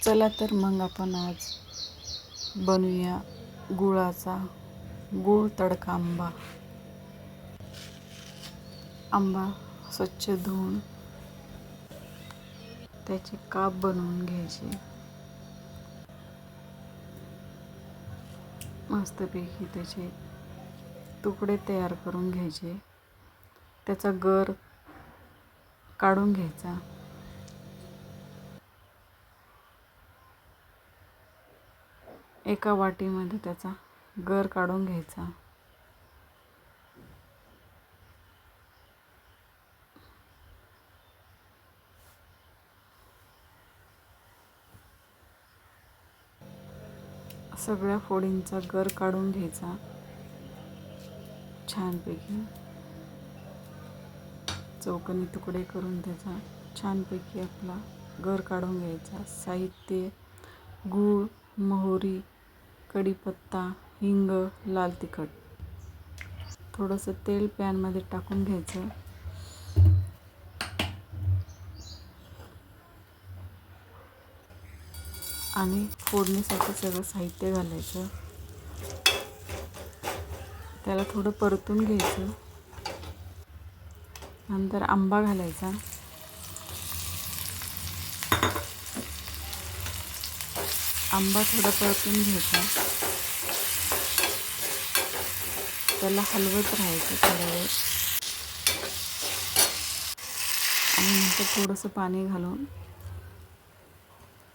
चला तर मग आपण आज बनवूया गुळाचा गूळ तडका आंबा. आंबा स्वच्छ धुवून त्याचे काप बनवून घ्यायचे. मस्तपैकी त्याचे तुकडे तयार करून घ्यायचे. त्याचा गर काढून घ्यायचा. एका वाटीमध्ये त्याचा गर काढून घ्यायचा. सगळ्या फोडींचा गर काढून घ्यायचा. छानपैकी चौकोनी तुकडे करून त्याचा छानपैकी आपला गर काढून घ्यायचा. साहित्य: गूळ, मोहरी, कढीपत्ता, हिंग, लाल तिखट. थोडंसं तेल पॅनमध्ये टाकून घ्यायचं आणि फोडणीसाठी सगळं साहित्य घालायचं. त्याला थोडं परतून घ्यायचं. नंतर आंबा घालायचा. आंबा थोडा परतून घ्यायचा. त्याला हलवत राहायचं थोडा वेळ आणि नंतर थोडंसं पाणी घालून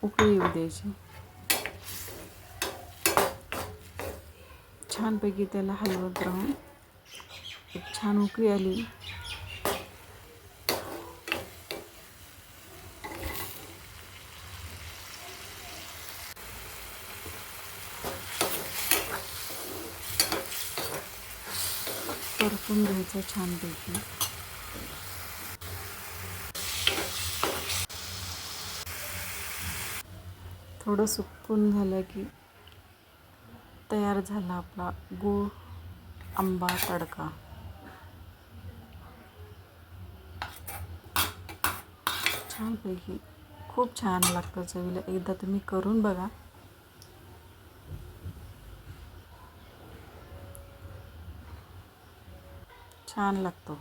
उकळी येऊ द्यायची. छानपैकी त्याला हलवत राहून एक छान उकळी आली परतून घ्यायचं छानपैकी. थोडं सुकून झालं की तयार झाला आपला गूळ आंबा तडका. छानपैकी खूप छान लागतं चवीला. एकदा तुम्ही करून बघा. छान लागतो.